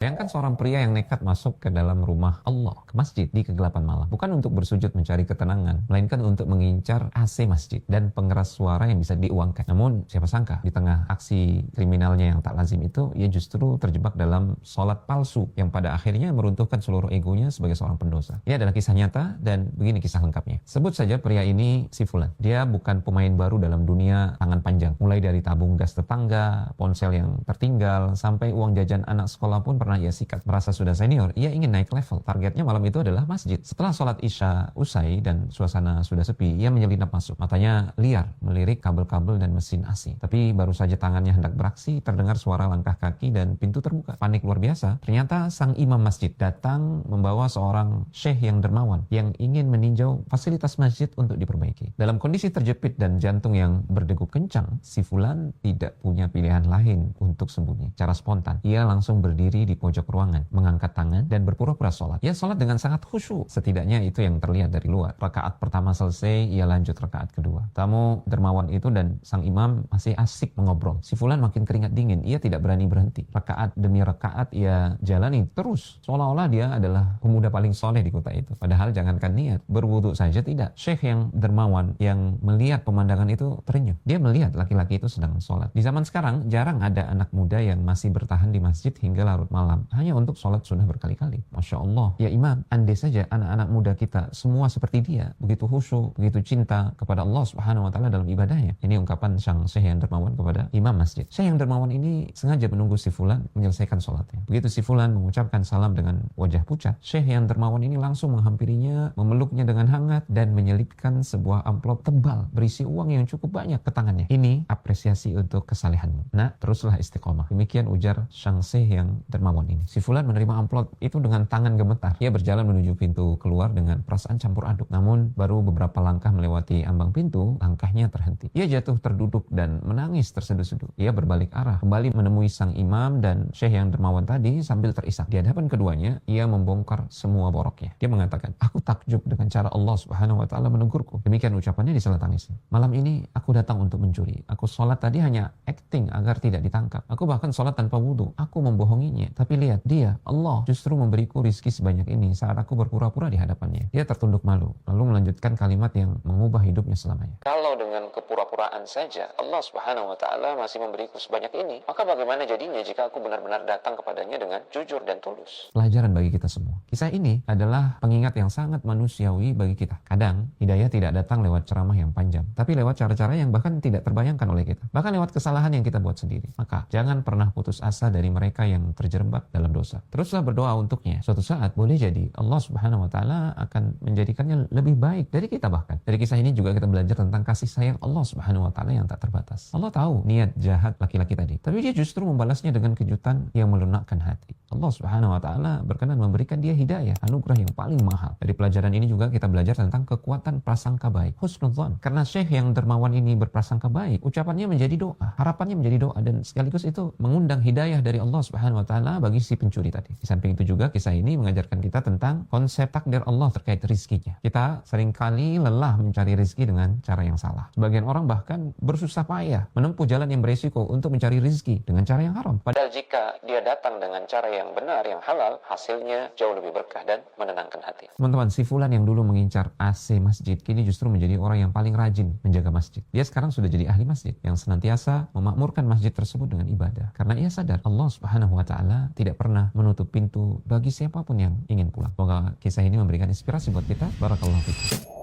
Bayangkan seorang pria yang nekat masuk ke dalam rumah Allah, ke masjid di kegelapan malam. Bukan untuk bersujud mencari ketenangan, melainkan untuk mengincar AC masjid dan pengeras suara yang bisa diuangkan. Namun, siapa sangka di tengah aksi kriminalnya yang tak lazim itu, ia justru terjebak dalam sholat palsu yang pada akhirnya meruntuhkan seluruh egonya sebagai seorang pendosa. Ini adalah kisah nyata dan begini kisah lengkapnya. Sebut saja pria ini si Fulan. Dia bukan pemain baru dalam dunia tangan panjang. Mulai dari tabung gas tetangga, ponsel yang tertinggal, sampai uang jajan anak sekolah pun pernah ia sikat. Merasa sudah senior, ia ingin naik level. Targetnya malam itu adalah masjid. Setelah sholat isya usai dan suasana sudah sepi, ia menyelinap masuk. Matanya liar melirik kabel-kabel dan mesin AC. Tapi baru saja tangannya hendak beraksi, terdengar suara langkah kaki dan pintu terbuka. Panik luar biasa. Ternyata sang imam masjid datang membawa seorang syekh yang dermawan yang ingin meninjau fasilitas masjid untuk diperbaiki. Dalam kondisi terjepit dan jantung yang berdegup kencang, si Fulan tidak punya pilihan lain untuk sembunyi. Cara spontan, ia langsung berdiri di pojok ruangan, mengangkat tangan dan berpura-pura sholat. Ia sholat dengan sangat khusyuk. Setidaknya itu yang terlihat dari luar. Rakaat pertama selesai, ia lanjut rakaat kedua. Tamu dermawan itu dan sang imam masih asik mengobrol. Si Fulan makin keringat dingin. Ia tidak berani berhenti. Rakaat demi rakaat ia jalani terus. Seolah-olah dia adalah pemuda paling soleh di kota itu. Padahal jangankan niat, berwudu saja tidak. Syekh yang dermawan yang melihat pemandangan itu terenyuh. Dia melihat laki-laki itu sedang sholat. Di zaman sekarang jarang ada anak muda yang masih bertahan di masjid hingga larut malam hanya untuk sholat sunnah berkali-kali. Masya Allah. Ya imam, andai saja anak-anak muda kita semua seperti dia, begitu khusyuk, begitu cinta kepada Allah Subhanahu wa Ta'ala dalam ibadahnya. Ini ungkapan sang syekh yang dermawan kepada imam masjid. Syekh yang dermawan ini sengaja menunggu si Fulan menyelesaikan sholatnya. Begitu si Fulan mengucapkan salam dengan wajah pucat, syekh yang dermawan ini langsung menghampirinya, memeluknya dengan hangat dan menyelipkan sebuah amplop tebal berisi uang yang cukup banyak ke tangannya. Ini apresiasi untuk kesalehanmu. Nah, teruslah istiqomah. Demikian ujar sang syekh yang dermawan ini. Si Fulan menerima amplop itu dengan tangan gemetar. Ia berjalan menuju pintu keluar dengan perasaan campur aduk. Namun baru beberapa langkah melewati ambang pintu, langkahnya terhenti. Ia jatuh terduduk dan menangis terseduh-seduh. Ia berbalik arah, kembali menemui sang imam dan syekh yang dermawan tadi sambil terisak. Di hadapan keduanya, ia membongkar semua boroknya. Dia mengatakan, "Aku takjub dengan cara Allah Subhanahu wa Ta'ala menegurku." Demikian ucapannya di sela tangis. "Malam ini aku datang untuk mencuri. Aku sholat tadi hanya acting agar tidak ditangkap. Aku bahkan sholat tanpa wudu. Aku membohonginya. Tapi lihat, dia, Allah, justru memberiku rizki sebanyak ini saat aku berpura-pura di hadapannya." Dia tertunduk malu, lalu melanjutkan kalimat yang mengubah hidupnya selamanya. "Kalau dengan kepura-puraan saja Allah Subhanahu wa Ta'ala masih memberiku sebanyak ini, maka bagaimana jadinya jika aku benar-benar datang kepadanya dengan jujur dan tulus?" Pelajaran bagi kita semua. Kisah ini adalah pengingat yang sangat manusiawi bagi kita. Kadang hidayah tidak datang lewat ceramah yang panjang, tapi lewat cara-cara yang bahkan tidak terbayangkan oleh kita, bahkan lewat kesalahan yang kita buat sendiri. Maka jangan pernah putus asa dari mereka yang terjerembab dalam dosa. Teruslah berdoa untuknya. Suatu saat boleh jadi Allah Subhanahu wa Ta'ala akan menjadikannya lebih baik dari kita bahkan. Dari kisah ini juga kita belajar tentang kasih sayang Allah Subhanahu wa Ta'ala yang tak terbatas. Allah tahu niat jahat laki-laki tadi, tapi dia justru membalasnya dengan kejutan yang melunakkan hati. Allah Subhanahu wa Ta'ala berkenan memberikan dia hidayah, anugerah yang paling mahal. Dari pelajaran ini juga kita belajar tentang kekuatan prasangka baik, husnudzan. Karena syekh yang dermawan ini berprasangka baik, ucapannya menjadi doa, harapannya menjadi doa, dan sekaligus itu mengundang hidayah dari Allah Subhanahu wa Ta'ala bagi si pencuri tadi. Di samping itu juga kisah ini mengajarkan kita tentang konsep takdir Allah terkait rizkinya. Kita seringkali lelah mencari rizki dengan cara yang salah. Sebagian orang bahkan bersusah payah menempuh jalan yang beresiko untuk mencari rizki dengan cara yang haram. Padahal jika dia datang dengan cara yang benar, yang halal, hasilnya jauh lebih berkah dan menenangkan hati. Teman-teman, si Fulan yang dulu mengincar AC masjid, kini justru menjadi orang yang paling rajin menjaga masjid. Dia sekarang sudah jadi ahli masjid yang senantiasa memakmurkan masjid tersebut dengan ibadah. Karena ia sadar Allah Subhanahu wa Ta'ala tidak pernah menutup pintu bagi siapapun yang ingin pulang. Semoga kisah ini memberikan inspirasi buat kita. Barakallahu fikum.